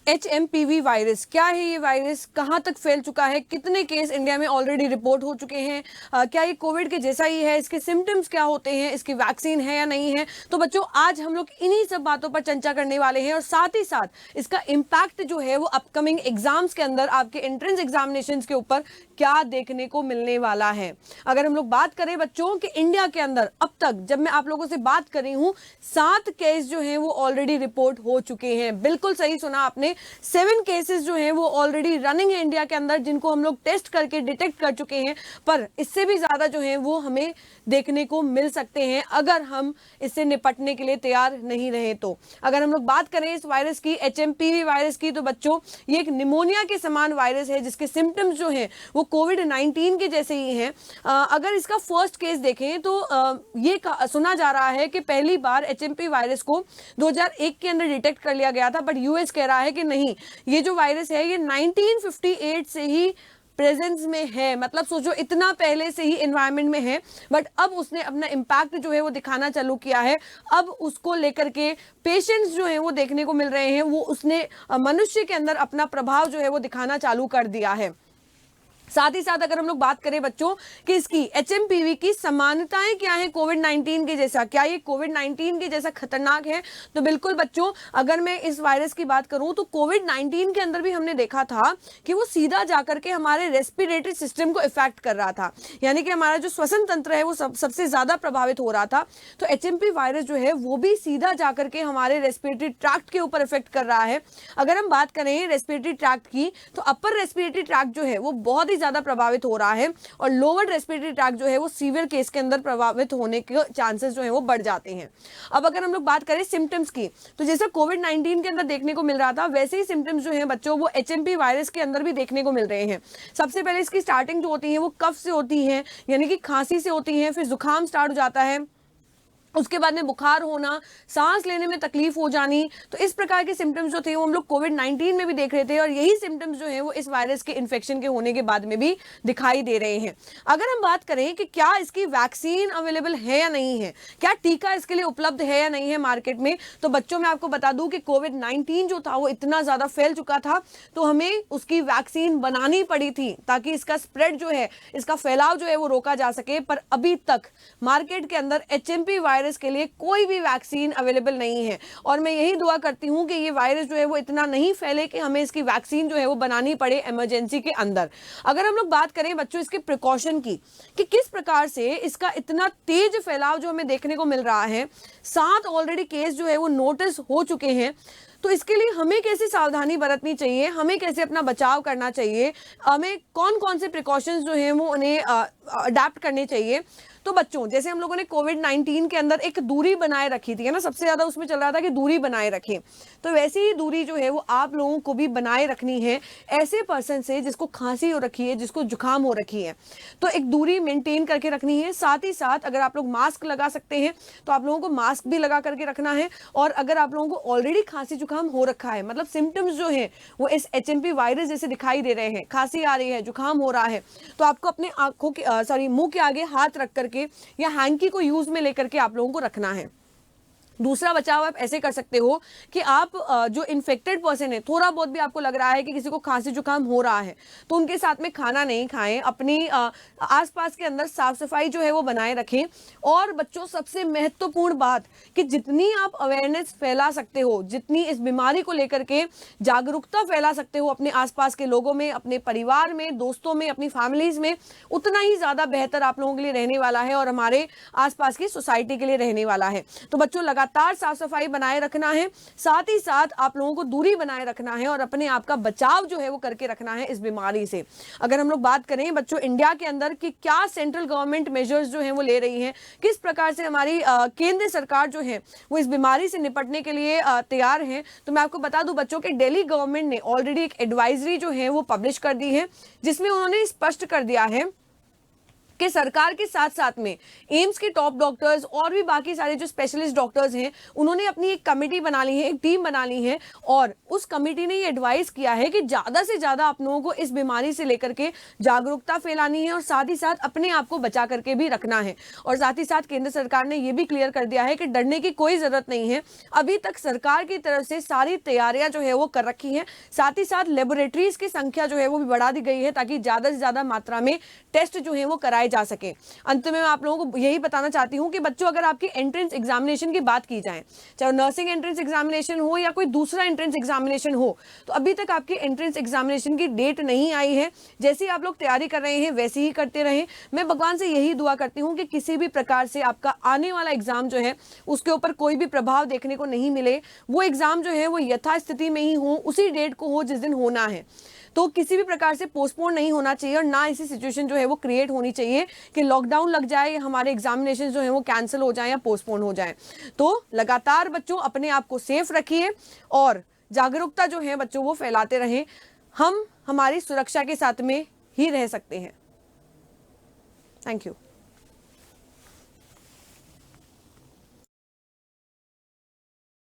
HMPV virus क्या है? ये वायरस कहाँ तक फैल चुका है? कितने केस इंडिया में ऑलरेडी रिपोर्ट हो चुके हैं? क्या ये कोविड के जैसा ही है? इसके सिम्टम्स क्या होते हैं? इसकी वैक्सीन है या नहीं है? तो बच्चों, आज हम लोग इन्हीं सब बातों पर चर्चा करने वाले हैं और साथ ही साथ इसका इम्पैक्ट जो है वो अपकमिंग एग्जाम्स के अंदर, आपके एंट्रेंस एग्जामिनेशन के ऊपर क्या देखने को मिलने वाला है। अगर हम लोग बात करें बच्चों कि इंडिया के अंदर अब तक जब मैं आप लोगों से बात कर रही हूँ 7 केस जो हैं वो ऑलरेडी रिपोर्ट हो चुके हैं। बिल्कुल सही सुना आपने, 7 केसेस जो हैं वो ऑलरेडी रनिंग है इंडिया के अंदर, जिनको हम लोग टेस्ट करके डिटेक्ट कर चुके हैं। पर इससे भी ज्यादा जो है वो हमें देखने को मिल सकते हैं अगर हम इससे निपटने के लिए तैयार नहीं रहे तो। अगर हम लोग बात करें इस वायरस की, HMPV वायरस की, तो बच्चों ये एक निमोनिया के समान वायरस है जिसके सिम्टम्स जो हैं वो कोविड-19 के जैसे ही हैं। अगर इसका फर्स्ट केस देखें तो ये सुना जा रहा है कि पहली बार HMP वायरस को 2001 के अंदर डिटेक्ट कर लिया गया था, बट यूएस कह रहा है कि नहीं, ये जो वायरस है ये 1958 से ही प्रेजेंस में है। मतलब सोचो, इतना पहले से ही एनवायरनमेंट में है, बट अब उसने अपना इम्पैक्ट जो है वो दिखाना चालू किया है। अब उसको लेकर के पेशेंट्स जो है वो देखने को मिल रहे हैं, वो उसने मनुष्य के अंदर अपना प्रभाव जो है वो दिखाना चालू कर दिया है। साथ ही साथ अगर हम लोग बात करें बच्चों कि इसकी HMPV की समानताएं क्या है कोविड-19 के जैसा, क्या ये कोविड-19 के जैसा खतरनाक है? तो बिल्कुल बच्चों, अगर मैं इस वायरस की बात करूं तो कोविड-19 के अंदर भी हमने देखा था कि वो सीधा जाकर के हमारे रेस्पिरेटरी सिस्टम को इफेक्ट कर रहा था, यानी कि हमारा जो श्वसन तंत्र है वो सबसे ज्यादा प्रभावित हो रहा था। तो HMP वायरस जो है वो भी सीधा जाकर के हमारे रेस्पिरेटरी ट्रैक्ट के ऊपर इफेक्ट कर रहा है। अगर हम बात करें रेस्पिरेटरी ट्रैक्ट की, तो अपर रेस्पिरेटरी ट्रैक्ट जो है वो बहुत ही ज्यादा प्रभावित हो रहा है और लोअर रेस्पिरेटरी ट्रैक्ट जो है वो सीवियर केस के अंदर प्रभावित होने के चांसेस जो है वो बढ़ जाते हैं। अब अगर हम लोग बात करें सिम्टम्स की, तो जैसे कोविड-19 के अंदर देखने को मिल रहा था, वैसे ही सिम्टम्स जो है बच्चों वो HMP वायरस के अंदर भी देखने को मिल रहे हैं। सबसे पहले इसकी स्टार्टिंग जो होती है वो कफ से होती है, यानी कि खांसी से होती है, फिर जुकाम स्टार्ट हो जाता है, उसके बाद में बुखार होना, सांस लेने में तकलीफ हो जानी। तो इस प्रकार के सिम्टम्स जो थे वो हम लोग कोविड-19 में भी देख रहे थे और यही सिम्टम्स जो है वो इस वायरस के इन्फेक्शन के होने के बाद में भी दिखाई दे रहे हैं। अगर हम बात करें कि क्या इसकी वैक्सीन अवेलेबल है या नहीं है, क्या टीका इसके लिए उपलब्ध है या नहीं है मार्केट में, तो बच्चों मैं आपको बता दूं कि कोविड-19 जो था वो इतना ज्यादा फैल चुका था तो हमें उसकी वैक्सीन बनानी पड़ी थी ताकि इसका स्प्रेड जो है, इसका फैलाव जो है वो रोका जा सके। पर अभी तक मार्केट के अंदर HMP वायरस के लिए कोई भी वैक्सीन अवेलेबल नहीं है और मैं यही दुआ करती हूं कि ये वायरस जो है वो इतना नहीं फैले कि हमें इसकी वैक्सीन जो है वो बनानी पड़े इमरजेंसी के अंदर। अगर हम लोग बात करें बच्चों इसके प्रिकॉशन की कि किस प्रकार से इसका इतना तेज फैलाव जो हमें देखने को मिल रहा है, 7 ऑलरेडी केस जो है वो नोटिस हो चुके हैं, तो इसके लिए हमें कैसे सावधानी बरतनी चाहिए, हमें कैसे अपना बचाव करना चाहिए, हमें कौन कौन से प्रिकॉशंस जो हैं वो उन्हें अडेप्ट करने चाहिए। तो बच्चों, जैसे हम लोगों ने कोविड-19 के अंदर एक दूरी बनाए रखी थी, है ना, सबसे ज्यादा उसमें चल रहा था कि दूरी बनाए रखें, तो वैसे ही दूरी जो है वो आप लोगों को भी बनाए रखनी है ऐसे पर्सन से जिसको खांसी हो रखी है, जिसको जुकाम हो रखी है, तो एक दूरी मेंटेन करके रखनी है। साथ ही साथ अगर आप लोग मास्क लगा सकते हैं तो आप लोगों को मास्क भी लगा करके रखना है। और अगर आप लोगों को ऑलरेडी खांसी जुकाम हो रखा है, मतलब सिम्टम्स जो है वो इस HMP वायरस जैसे दिखाई दे रहे हैं, खांसी आ रही है, जुकाम हो रहा है, तो आपको अपने आंखों के मुंह के आगे हाथ रख करके या हैंकी को यूज में लेकर के आप लोगों को रखना है। दूसरा बचाव आप ऐसे कर सकते हो कि आप जो इन्फेक्टेड पर्सन है, थोड़ा बहुत भी आपको लग रहा है कि किसी को खांसी जुकाम हो रहा है, तो उनके साथ में खाना नहीं खाएं, अपनी आसपास के अंदर साफ सफाई जो है वो बनाए रखें। और बच्चों, सबसे महत्वपूर्ण बात कि जितनी आप अवेयरनेस फैला सकते हो, जितनी इस बीमारी को लेकर के जागरूकता फैला सकते हो अपने आसपास के लोगों में, अपने परिवार में, दोस्तों में, अपनी फैमिलीज में, उतना ही ज्यादा बेहतर आप लोगों के लिए रहने वाला है और हमारे आसपास की सोसाइटी के लिए रहने वाला है। तो बच्चों, लगातार साफ सफाई बनाए रखना है, साथ ही साथ आप लोगों को दूरी बनाए रखना है और अपने आप का बचाव जो है वो करके रखना है इस बीमारी से। अगर हम लोग बात करें बच्चों इंडिया के अंदर कि क्या सेंट्रल गवर्नमेंट मेजर्स जो है वो ले रही है, किस प्रकार से हमारी केंद्र सरकार जो है वो इस बीमारी से निपटने के लिए तैयार है, तो मैं आपको बता दूं बच्चों कि दिल्ली गवर्नमेंट ने ऑलरेडी एक एडवाइजरी जो है वो पब्लिश कर दी है, जिसमें उन्होंने स्पष्ट कर दिया है कि सरकार के साथ साथ में एम्स के टॉप डॉक्टर्स और भी बाकी सारे जो स्पेशलिस्ट डॉक्टर्स हैं, उन्होंने अपनी एक कमेटी बना ली है, एक टीम बना ली है, और उस कमेटी ने ये एडवाइस किया है कि ज़्यादा से ज़्यादा आप लोगों को इस बीमारी से लेकर के जागरूकता फैलानी है और साथ ही साथ अपने आप को बचा करके भी रखना है। और साथ ही साथ केंद्र सरकार ने ये भी क्लियर कर दिया है कि डरने की कोई ज़रूरत नहीं है। अभी तक सरकार की तरफ से सारी तैयारियां जो है वो कर रखी हैं। साथ ही साथ लेबोरेटरीज की संख्या जो है वो भी बढ़ा दी गई है ताकि ज़्यादा से ज़्यादा मात्रा में टेस्ट जो है वो कराए जा सके। अंत में मैं आप लोगों को यही बताना चाहती हूं कि बच्चों, अगर आपकी एंट्रेंस एग्जामिनेशन की बात की जाए, चाहे नर्सिंग एंट्रेंस एग्जामिनेशन हो या कोई दूसरा एंट्रेंस एग्जामिनेशन हो, तो अभी तक आपकी एंट्रेंस एग्जामिनेशन की डेट नहीं आई है। जैसे ही आप लोग तैयारी कर रहे हैं वैसे ही करते रहें। मैं भगवान से यही दुआ करती हूँ कि किसी भी प्रकार से आपका आने वाला एग्जाम जो है उसके ऊपर कोई भी प्रभाव देखने को नहीं मिले। वो एग्जाम जो है वो यथास्थिति में ही हो, उसी डेट को हो जिस दिन होना है। तो किसी भी प्रकार से पोस्टपोन नहीं होना चाहिए और ना ऐसी सिचुएशन जो है वो क्रिएट होनी चाहिए कि लॉकडाउन लग जाए, हमारे एग्जामिनेशन जो है वो कैंसिल हो जाए या पोस्टपोन हो जाए। तो लगातार बच्चों अपने आप को सेफ रखिए और जागरूकता जो है बच्चों वो फैलाते रहें। हम हमारी सुरक्षा के साथ में ही रह सकते हैं। Thank you.